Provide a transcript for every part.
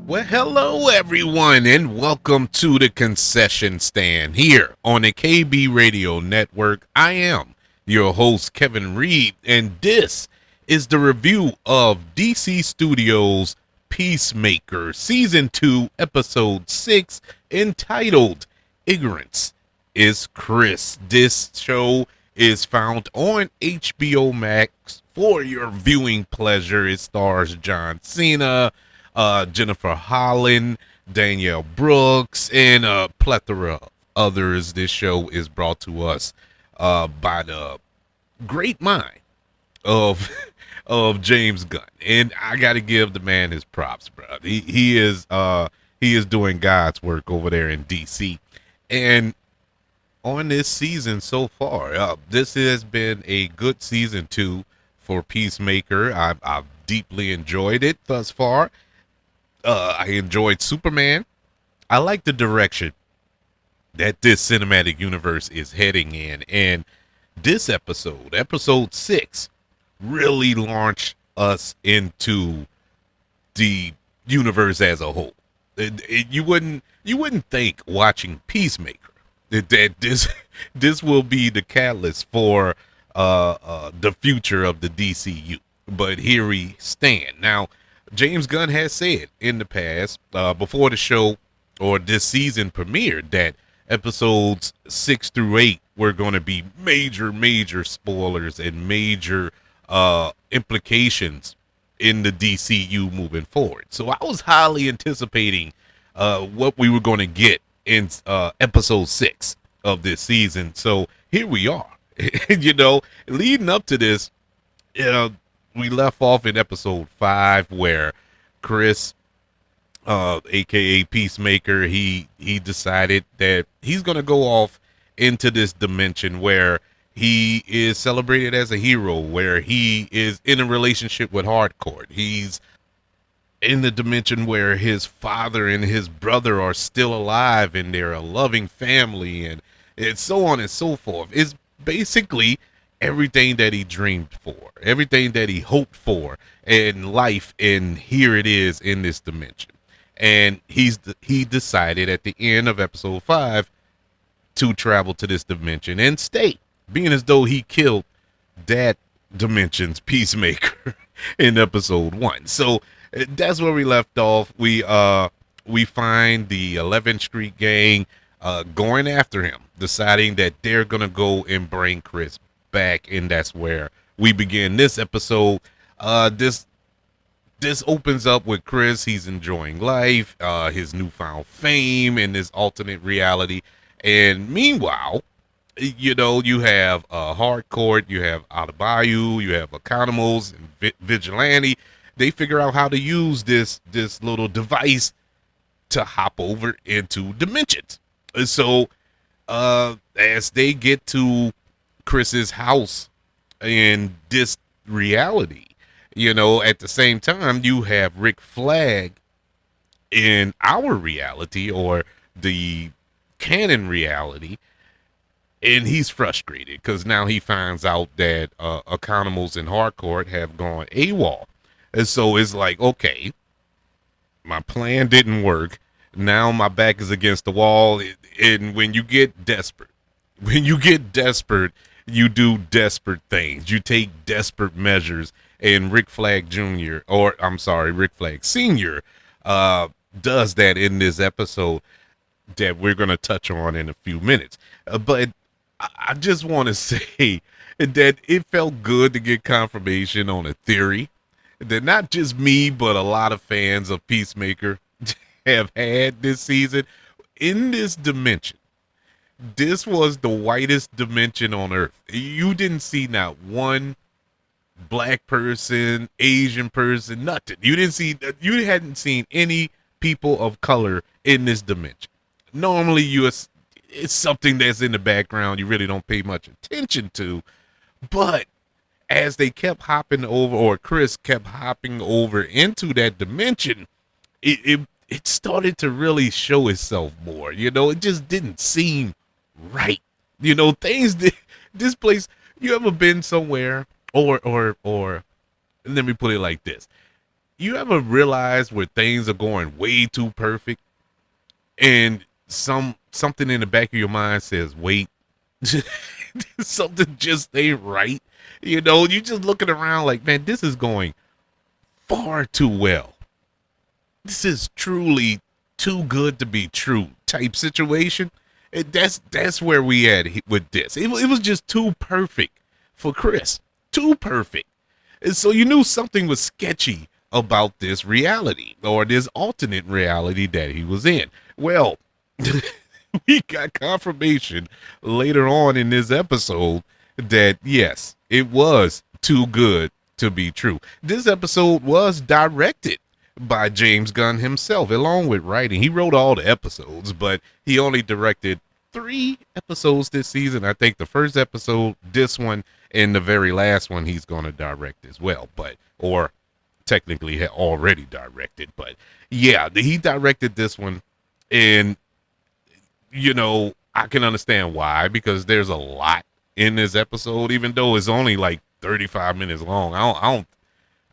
Well, hello everyone, and welcome to the concession stand here on the KB Radio Network. I am your host, Kevin Reed, and this is the review of DC Studios' Peacemaker Season 2, Episode 6, entitled Ignorance is Chris. This show is found on HBO Max for your viewing pleasure. It stars John Cena, Jennifer Holland, Danielle Brooks, and a plethora of others. This show is brought to us by the great mind of of James Gunn, and I got to give the man his props, bro. He is doing God's work over there in DC, and on this season so far, this has been a good season 2 for Peacemaker. I've deeply enjoyed it thus far. I enjoyed Superman. I like the direction that this cinematic universe is heading in. And this episode 6, really launched us into the universe as a whole. You wouldn't think watching Peacemaker that this will be the catalyst for the future of the DCU. But here we stand. Now, James Gunn has said in the past, before the show or this season premiered, that episodes 6 through 8 were going to be major spoilers and major implications in the DCU moving forward. So I was highly anticipating what we were going to get in episode 6 of this season. So here we are. Leading up to this, we left off in episode 5 where Chris, aka Peacemaker, he decided that he's gonna go off into this dimension where he is celebrated as a hero, where he is in a relationship with Harcourt. He's in the dimension where his father and his brother are still alive and they're a loving family, and so on and so forth. It's basically everything that he dreamed for, everything that he hoped for in life, and here it is in this dimension. And he decided at the end of episode 5 to travel to this dimension and stay, being as though he killed that dimension's Peacemaker in episode 1. So that's where we left off. We find the 11th Street gang going after him, deciding that they're gonna go and bring Chris back, and that's where we begin this episode. This opens up with Chris. He's enjoying life, his newfound fame in this alternate reality, and meanwhile, you have Harcourt, you have Adebayo, you have Economos and Vigilante. They figure out how to use this little device to hop over into dimensions. So as they get to Chris's house in this reality, at the same time, you have Rick Flag in our reality, or the canon reality, and he's frustrated because now he finds out that Economos and Harcourt have gone AWOL. And so it's like, okay, my plan didn't work. Now my back is against the wall. And when you get desperate, you do desperate things. You take desperate measures. And Rick Flag Jr., Rick Flag Sr. Does that in this episode that we're going to touch on in a few minutes. But I just want to say that it felt good to get confirmation on a theory that not just me, but a lot of fans of Peacemaker have had this season. In this dimension, this was the whitest dimension on Earth. You didn't see not one black person, Asian person, nothing. You hadn't seen any people of color in this dimension. Normally, it's something that's in the background you really don't pay much attention to, but as they kept hopping over, or Chris kept hopping over into that dimension, it started to really show itself more. It just didn't seem right. This place, you ever been somewhere, or let me put it like this. you ever realize where things are going way too perfect and something in the back of your mind says, wait, something just ain't right. You just looking around like, man, this is going far too well. This is truly too good to be true type situation. That's where we at with this. It was just too perfect for Chris. Too perfect. And so you knew something was sketchy about this reality or this alternate reality that he was in. Well, we got confirmation later on in this episode that yes, it was too good to be true. This episode was directed by James Gunn himself, along with writing. He wrote all the episodes, but he only directed 3 episodes this season. I think the first episode, this one, and the very last one he's going to direct as well, or technically had already directed. But yeah, he directed this one, and I can understand why, because there's a lot in this episode, even though it's only like 35 minutes long. I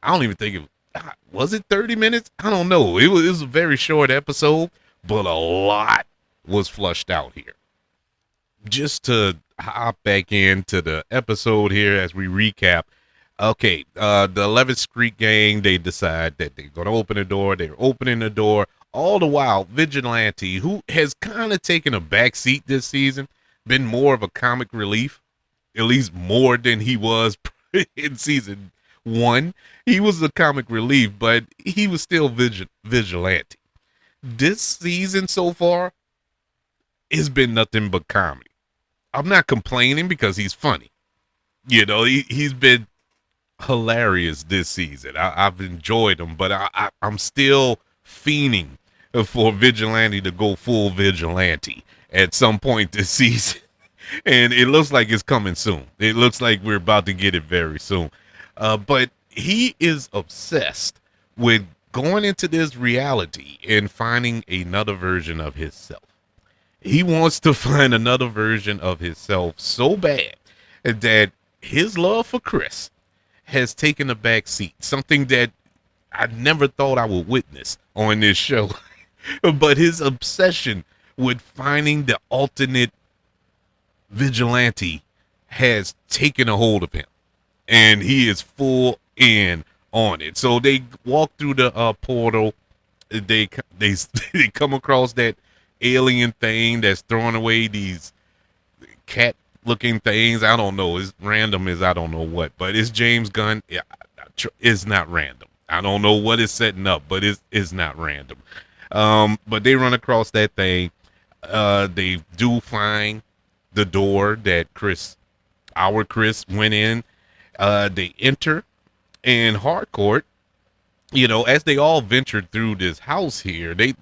don't even think it was it 30 minutes. I don't know. It was a very short episode, but a lot was flushed out here. Just to hop back into the episode here as we recap. Okay, the 11th Street Gang, they decide that they're going to open the door. They're opening the door. All the while, Vigilante, who has kind of taken a back seat this season, been more of a comic relief, at least more than he was in season 1. He was the comic relief, but he was still Vigilante. This season so far has been nothing but comedy. I'm not complaining because he's funny. He's been hilarious this season. I've enjoyed him, but I'm still fiending for Vigilante to go full Vigilante at some point this season. And it looks like it's coming soon. It looks like we're about to get it very soon. But he is obsessed with going into this reality and finding another version of himself. He wants to find another version of himself so bad that his love for Chris has taken a back seat, something that I never thought I would witness on this show. But his obsession with finding the alternate Vigilante has taken a hold of him, and he is full in on it. So they walk through the portal. They come across that alien thing that's throwing away these cat looking things. I don't know. It's random as I don't know what, but it's James Gunn. It's not random. I don't know what it's setting up, but it's not random. But they run across that thing. They do find the door that our Chris went in. They enter, and Harcourt, as they all ventured through this house here, they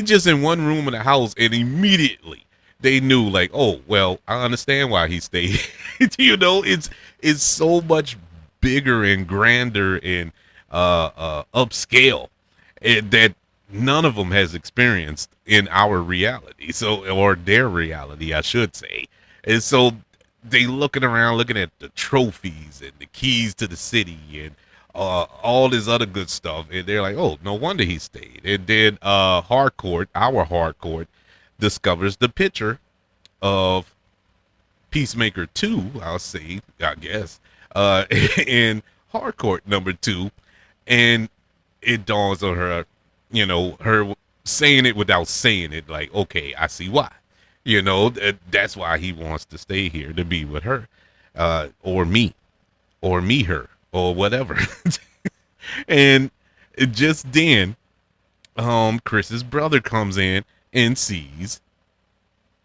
just in one room in the house, and immediately they knew, like, oh, well, I understand why he stayed. It's so much bigger and grander and upscale that none of them has experienced in our reality, or their reality, I should say. And so they looking around, looking at the trophies and the keys to the city and all this other good stuff, and they're like, oh, no wonder he stayed. And then our Harcourt discovers the picture of Peacemaker 2, I'll say, I guess, and Harcourt number 2, and it dawns on her, her saying it without saying it, like, okay, I see why. That's why he wants to stay here, to be with her, or me, her, or whatever. And just then, Chris's brother comes in and sees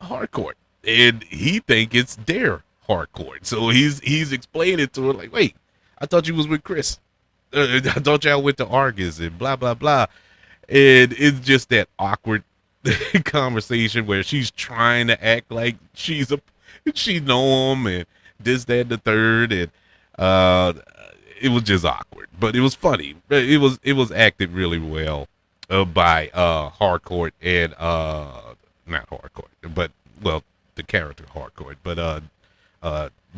Harcourt, and he think it's their Harcourt. So he's explaining it to her, like, wait, I thought you was with Chris. I thought y'all went to Argus and blah blah blah. And it's just that awkward conversation where she's trying to act like she know him and this, that, and the third, and it was just awkward, but it was funny. It was acted really well by Harcourt and not Harcourt, but well, the character Harcourt, but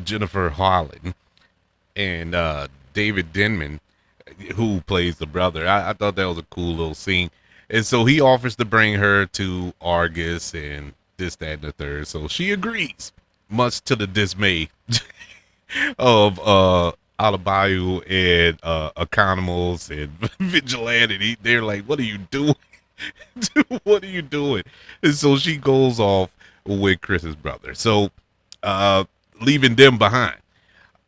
Jennifer Holland and David Denman. who plays the brother. I thought that was a cool little scene. And so he offers to bring her to Argus and this, that, and the third. So she agrees, much to the dismay of Adebayo and Economos and Vigilante. They're like, what are you doing? What are you doing? And so she goes off with Chris's brother. So uh, leaving them behind.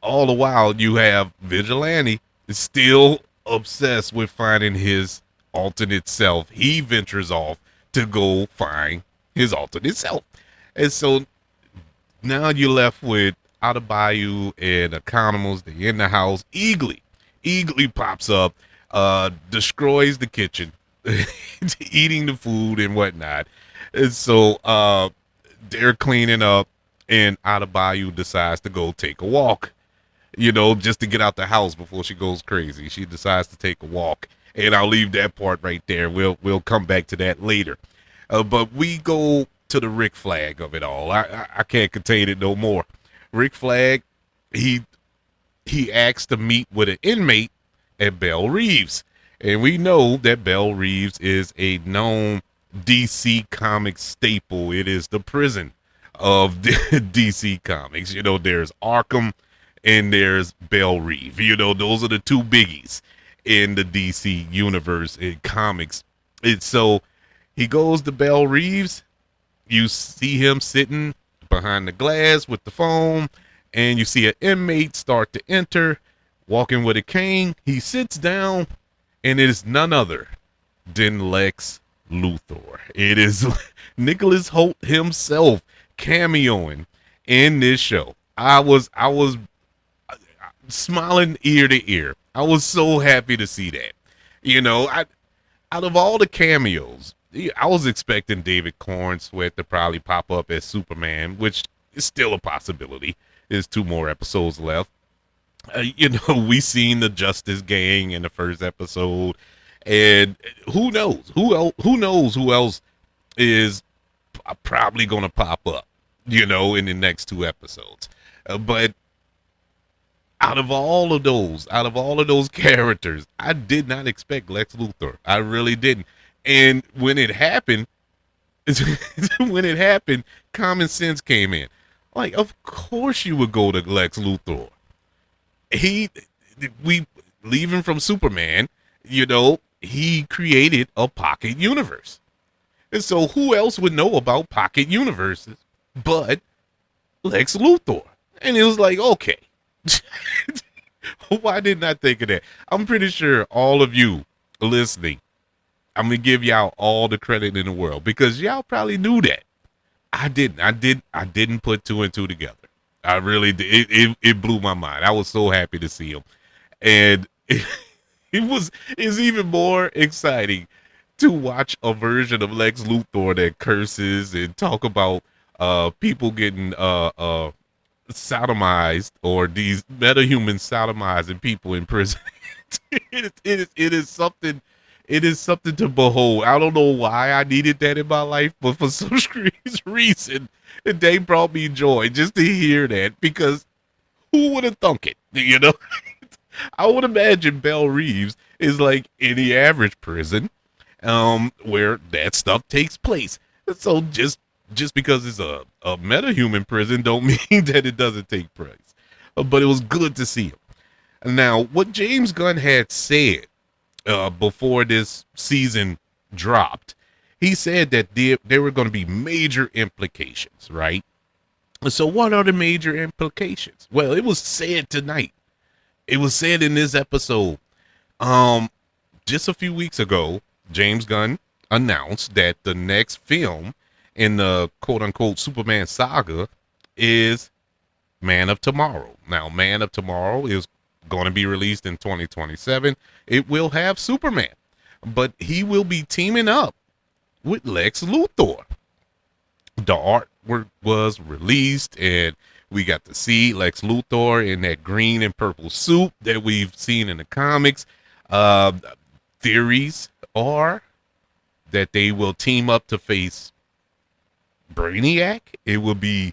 All the while, you have Vigilante still obsessed with finding his alternate self. He ventures off to go find his alternate self. And so now you're left with Adebayo and Economos. They're in the house. Eagly pops up, destroys the kitchen, eating the food and whatnot. And so they're cleaning up, and Adebayo decides to go take a walk, just to get out the house before she goes crazy. She decides to take a walk, and I'll leave that part right there. We'll come back to that later. But we go to the Rick Flag of it all. I can't contain it no more. Rick Flag, he asked to meet with an inmate at Belle Reeves, and we know that Belle Reeves is a known DC Comics staple. It is the prison of DC Comics. There's Arkham and there's Belle Reeve. Those are the two biggies in the DC universe in comics. And so he goes to Belle Reeves. You see him sitting behind the glass with the phone, and you see an inmate start to enter, walking with a cane. He sits down, and it is none other than Lex Luthor. It is Nicholas Hoult himself cameoing in this show. I was smiling ear to ear. I was so happy to see that. Out of all the cameos, I was expecting David Cornsweet to probably pop up as Superman, which is still a possibility. There's 2 more episodes left. We seen the Justice Gang in the first episode, and who knows who else is probably gonna pop up, in the next 2 episodes. But out of all of those characters, I did not expect Lex Luthor. I really didn't. And when it happened, common sense came in. Like, of course you would go to Lex Luthor. We leaving from Superman, he created a pocket universe. And so who else would know about pocket universes but Lex Luthor? And it was like, okay. Why didn't I think of that? I'm pretty sure all of you listening, I'm gonna give y'all all the credit in the world, because y'all probably knew that. I didn't. I didn't put 2 and 2 together. I really did. It blew my mind. I was so happy to see him, and it's even more exciting to watch a version of Lex Luthor that curses and talk about people getting sodomized, or these metahumans sodomizing people in prison. it is something. It is something to behold. I don't know why I needed that in my life, but for some reason, they brought me joy just to hear that, because who would have thunk it? I would imagine Belle Reeves is like any average prison, where that stuff takes place. So just because it's a metahuman prison don't mean that it doesn't take place. But it was good to see him. Now, what James Gunn had said before this season dropped, he said that there were going to be major implications, right? So what are the major implications? Well, it was said tonight. It was said in this episode. Just a few weeks ago, James Gunn announced that the next film in the quote-unquote Superman saga is Man of Tomorrow. Now, Man of Tomorrow is going to be released in 2027. It will have Superman, but he will be teaming up with Lex Luthor. The artwork was released, and we got to see Lex Luthor in that green and purple suit that we've seen in the comics. Theories are that they will team up to face Brainiac. It would be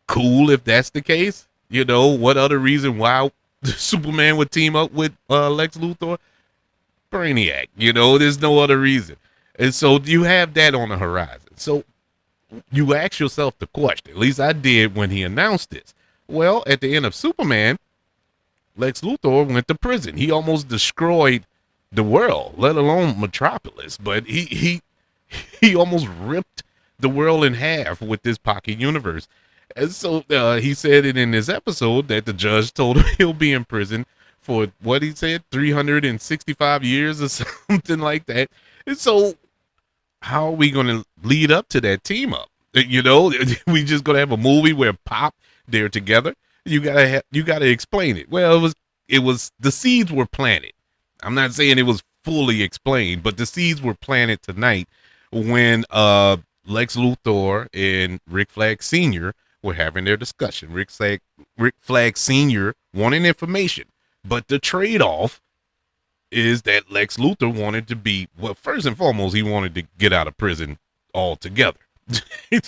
cool if that's the case. What other reason why Superman would team up with Lex Luthor? Brainiac. You know, there's no other reason. And so you have that on the horizon. So you ask yourself the question, at least I did when he announced this. Well, at the end of Superman, Lex Luthor went to prison. He almost destroyed the world, let alone Metropolis. But he almost ripped the world in half with this pocket universe. And so he said it in this episode that the judge told him he'll be in prison for what he said, 365 years or something like that. And so how are we going to lead up to that team up? You know, we just going to have a movie where Pop, they're together. You gotta explain it. Well, it was the seeds were planted. I'm not saying it was fully explained, but the seeds were planted tonight when Lex Luthor and Rick Flag Sr. were having their discussion. Rick Flag Sr. wanted information, but the trade-off is that Lex Luthor wanted to be, well, first and foremost, he wanted to get out of prison altogether.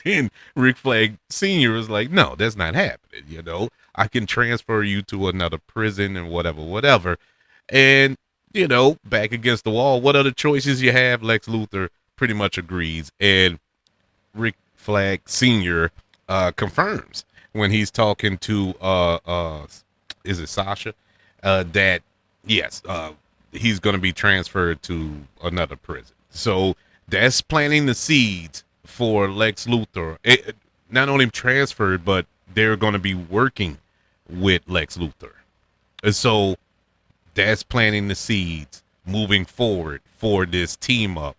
And Rick Flag Sr. was like, no, that's not happening. You know, I can transfer you to another prison and whatever. And, you know, back against the wall, what other choices you have? Lex Luthor pretty much agrees. And Rick Flag Sr. Confirms when he's talking to, is it Sasha? That, yes, he's going to be transferred to another prison. So that's planting the seeds for Lex Luthor. Not only transferred, but they're going to be working with Lex Luthor. And so that's planting the seeds moving forward for this team up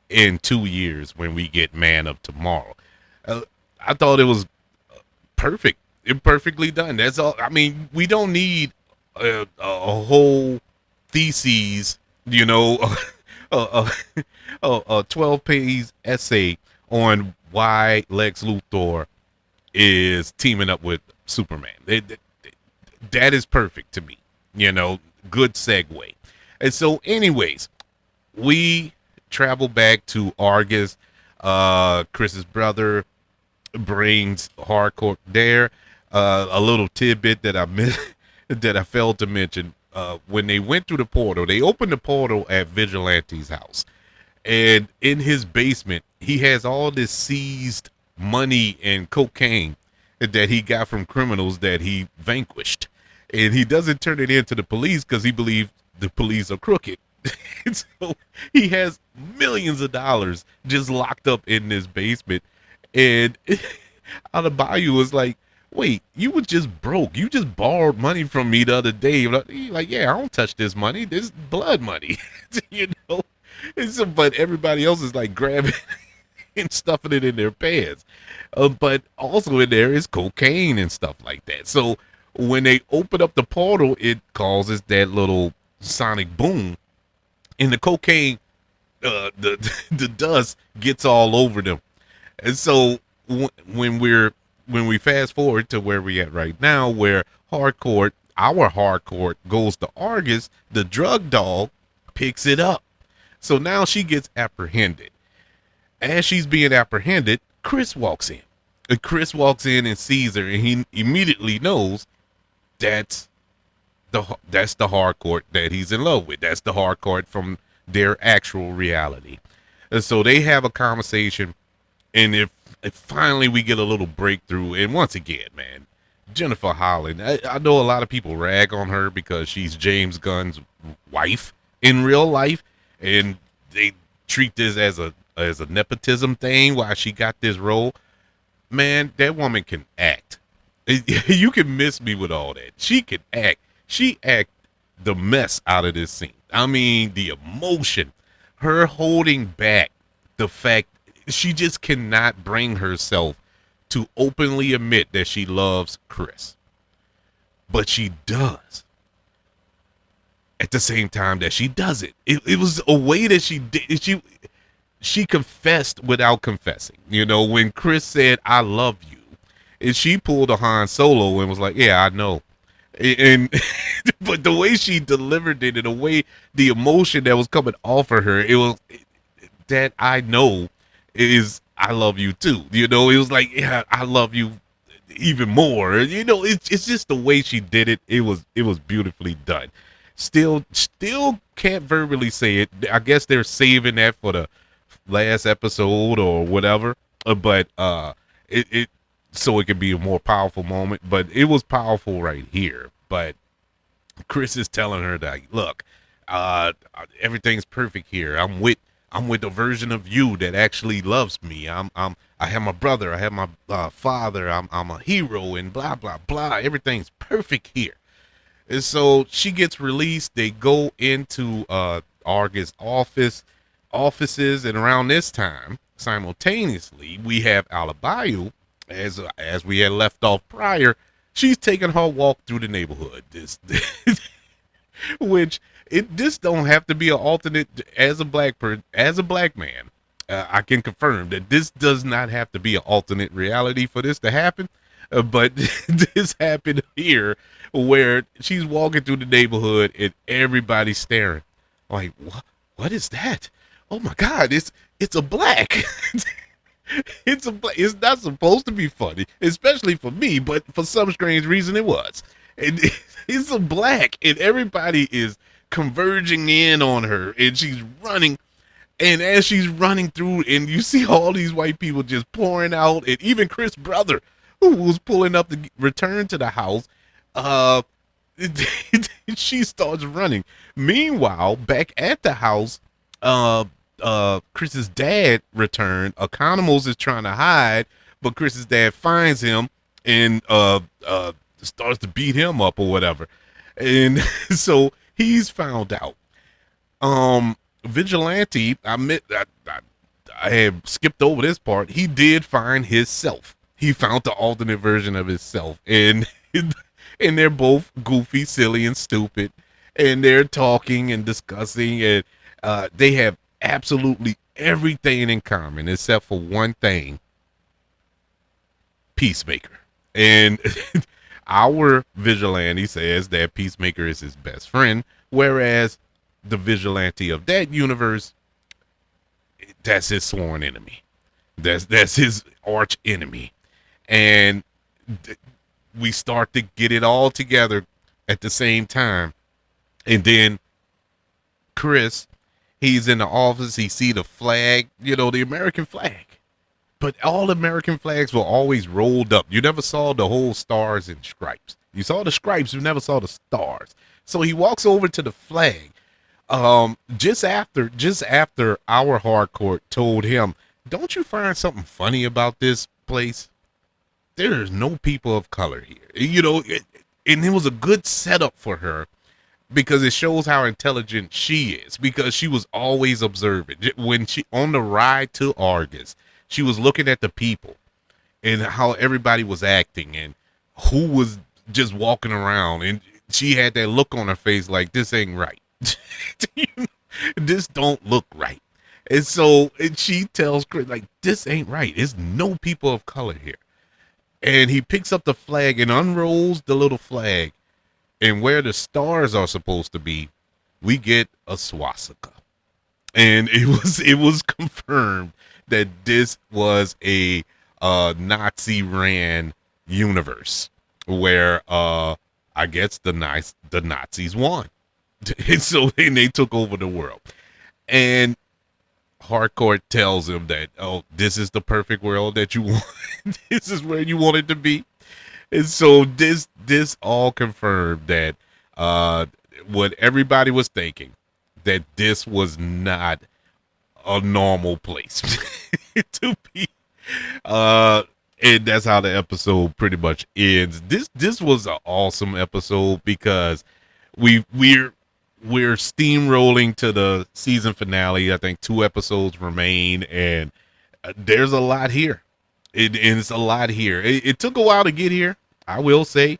in 2 years when we get Man of Tomorrow. I thought it was perfect. Perfectly done. That's all. I mean, we don't need a whole thesis, you know, a 12-page essay on why Lex Luthor is teaming up with Superman. That is perfect to me. You know, good segue. And so, anyways, we travel back to Argus. Chris's brother brings Harcourt there. A little tidbit that I missed, that I failed to mention. When they went through the portal, they opened the portal at Vigilante's house. And in his basement, he has all this seized money and cocaine that he got from criminals that he vanquished. And he doesn't turn it in to the police because he believes the police are crooked. And so he has millions of dollars just locked up in this basement. And Adebayo was like, wait, you were just broke. You just borrowed money from me the other day. Like, yeah, I don't touch this money. This is blood money, you know? And so, but everybody else is like grabbing and stuffing it in their pants. But also in there is cocaine and stuff like that. So when they open up the portal, it causes that little sonic boom. And the cocaine, the dust gets all over them. And so when we fast forward to where we at right now, where our Harcourt goes to Argus, the drug dog picks it up. So now she gets apprehended. As she's being apprehended, Chris walks in. And Chris walks in and sees her, and he immediately knows that's the Harcourt that he's in love with. That's the Harcourt from their actual reality. And so they have a conversation, and if finally we get a little breakthrough. And once again, man, Jennifer Holland, I know a lot of people rag on her because she's James Gunn's wife in real life, and they treat this as a nepotism thing while she got this role. Man, that woman can act. You can miss me with all that. She can act. She act the mess out of this scene. I mean, the emotion, her holding back the fact she just cannot bring herself to openly admit that she loves Chris. But she does. At the same time that she does it. It was a way that she did. She confessed without confessing. You know, when Chris said, I love you, and she pulled a Han Solo and was like, yeah, I know. And but the way she delivered it and the way the emotion that was coming off of her, it was that I know is I love you too. You know, it was like, yeah, I love you even more. You know, it's just the way she did it. It was beautifully done. Still can't verbally say it. I guess they're saving that for the last episode or whatever. It so it could be a more powerful moment. But it was powerful right here. But Chris is telling her that, look, everything's perfect here. I'm with a version of you that actually loves me. I have my brother. I have my father. I'm a hero and blah blah blah. Everything's perfect here. And so she gets released. They go into Argus offices, and around this time, simultaneously, we have Adebayo, as we had left off prior. She's taking her walk through the neighborhood. This, which this don't have to be an alternate as a black man. I can confirm that this does not have to be an alternate reality for this to happen. But this happened here where she's walking through the neighborhood and everybody's staring. Like, what is that? Oh my God, it's a black. It's not supposed to be funny, especially for me, but for some strange reason it was. And it's a black, and everybody is converging in on her, and she's running. And as she's running through, and you see all these white people just pouring out, and even Chris' brother, who was pulling up to return to the house, she starts running. Meanwhile, back at the house, Chris's dad returned. Economos is trying to hide, but Chris's dad finds him and starts to beat him up or whatever. And so he's found out. Vigilante, I had skipped over this part. He did find himself. He found the alternate version of himself, and they're both goofy, silly, and stupid, and they're talking and discussing, and they have absolutely everything in common except for one thing: Peacemaker. And our vigilante says that Peacemaker is his best friend, whereas the vigilante of that universe, that's his sworn enemy. That's his arch enemy. And we start to get it all together at the same time. And then Chris, he's in the office, he see the flag, the American flag. But all American flags were always rolled up. You never saw the whole stars and stripes. You saw the stripes, you never saw the stars. So he walks over to the flag. Just after our Harcourt told him, don't you find something funny about this place? There's no people of color here, and it was a good setup for her because it shows how intelligent she is, because she was always observant. When she on the ride to Argus, she was looking at the people and how everybody was acting and who was just walking around, and she had that look on her face like, this ain't right. This don't look right. And so she tells Chris, like, this ain't right. There's no people of color here. And he picks up the flag and unrolls the little flag. And where the stars are supposed to be, we get a swastika. And it was confirmed that this was a Nazi ran universe where I guess the Nazis won. And so they took over the world. And Harcourt tells him that, this is the perfect world that you want. This is where you want it to be. And so this all confirmed that what everybody was thinking, that this was not a normal place to be. And that's how the episode pretty much ends. This was an awesome episode because we're steamrolling to the season finale. I think 2 episodes remain, and there's a lot here. It's a lot here. It took a while to get here, I will say.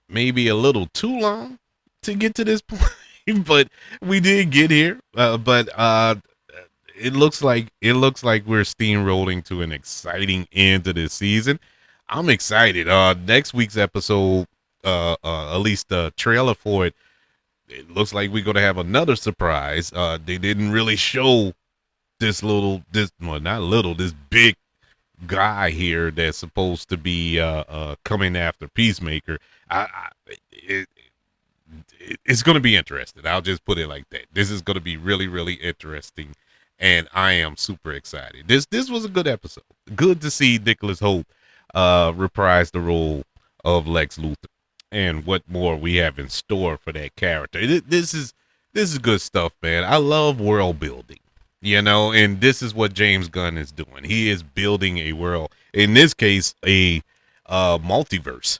Maybe a little too long to get to this point, but we did get here. But it looks like we're steamrolling to an exciting end to this season. I'm excited. Next week's episode, at least the trailer for it, it looks like we're gonna have another surprise. They didn't really show this big guy here that's supposed to be coming after Peacemaker. it's going to be interesting. I'll just put it like that. This is going to be really, really interesting, and I am super excited. This was a good episode. Good to see Nicholas Hoult reprise the role of Lex Luthor, and what more we have in store for that character. This is good stuff, man. I love world building, and this is what James Gunn is doing. He is building a world. In this case, a multiverse,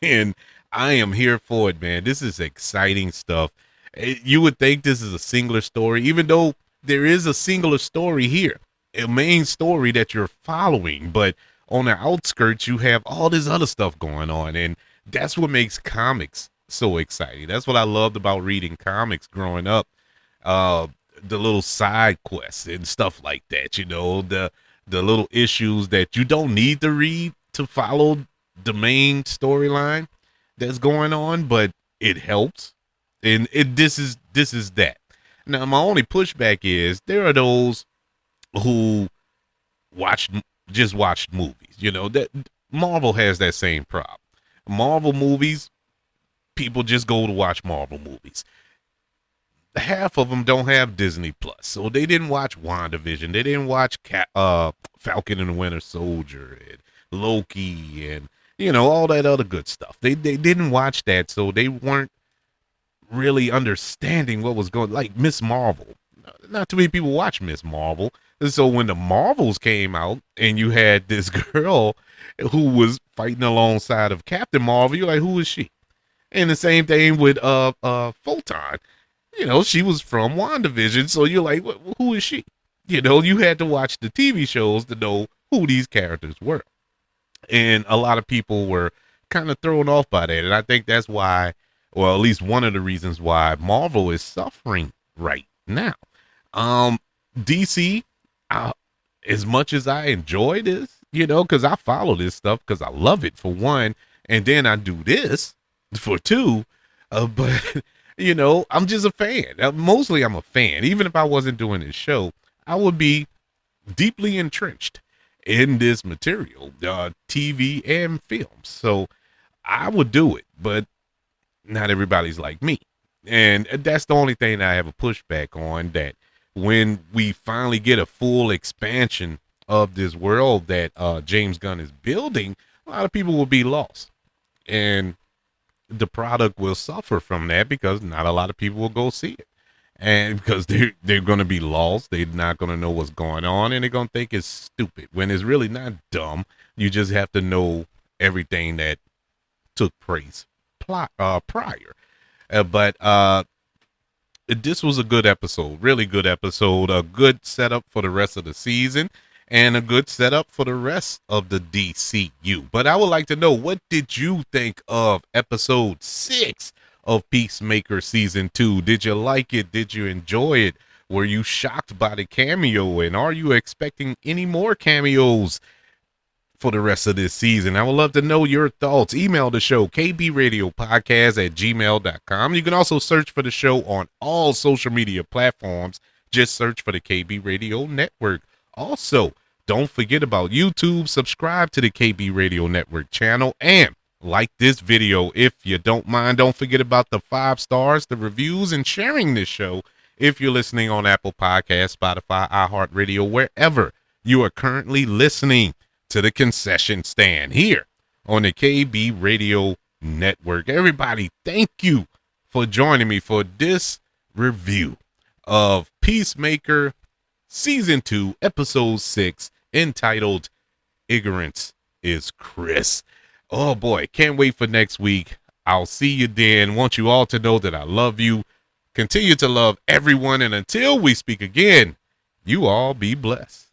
and I am here for it, man. This is exciting stuff. You would think this is a singular story, even though there is a singular story here, a main story that you're following, but on the outskirts, you have all this other stuff going on, and that's what makes comics so exciting. That's what I loved about reading comics growing up. Uh, the little side quests and stuff like that, the little issues that you don't need to read to follow the main storyline that's going on, but it helps. And this is that. Now, my only pushback is there are those who watch just watched movies. That Marvel has that same problem. Marvel movies, people just go to watch Marvel movies. Half of them don't have Disney Plus, so they didn't watch WandaVision. They didn't watch Falcon and the Winter Soldier and Loki and all that other good stuff. They didn't watch that, so they weren't really understanding what was going. Like Miss Marvel, not too many people watch Miss Marvel, and so when the Marvels came out and you had this girl who was fighting alongside of Captain Marvel, you're like, who is she? And the same thing with Photon. She was from WandaVision, so you're like, who is she? You had to watch the TV shows to know who these characters were. And a lot of people were kind of thrown off by that. And I think that's why, well, at least one of the reasons why Marvel is suffering right now. DC, as much as I enjoy this, because I follow this stuff because I love it, for one, and then I do this for two, but I'm just a fan. Mostly I'm a fan. Even if I wasn't doing this show, I would be deeply entrenched in this material, TV and films. So I would do it, but not everybody's like me. And that's the only thing that I have a pushback on, that when we finally get a full expansion of this world that James Gunn is building, a lot of people will be lost. And the product will suffer from that because not a lot of people will go see it. And because they're going to be lost, they're not going to know what's going on, and they're going to think it's stupid when it's really not dumb. You just have to know everything that took place prior. But this was a good episode, really good episode, a good setup for the rest of the season, and a good setup for the rest of the DCU. But I would like to know, what did you think of episode 6 of Peacemaker season 2? Did you like it? Did you enjoy it? Were you shocked by the cameo? And are you expecting any more cameos for the rest of this season? I would love to know your thoughts. Email the show, kbradiopodcast@gmail.com. You can also search for the show on all social media platforms. Just search for the KB Radio Network. Also, don't forget about YouTube. Subscribe to the KB Radio Network channel and like this video if you don't mind. Don't forget about the 5 stars, the reviews, and sharing this show if you're listening on Apple Podcasts, Spotify, iHeartRadio, wherever you are currently listening to the concession stand here on the KB Radio Network. Everybody, thank you for joining me for this review of Peacemaker Season 2, Episode 6, entitled Ignorance is Chris. Oh boy, can't wait for next week. I'll see you then. Want you all to know that I love you. Continue to love everyone, and until we speak again, you all be blessed.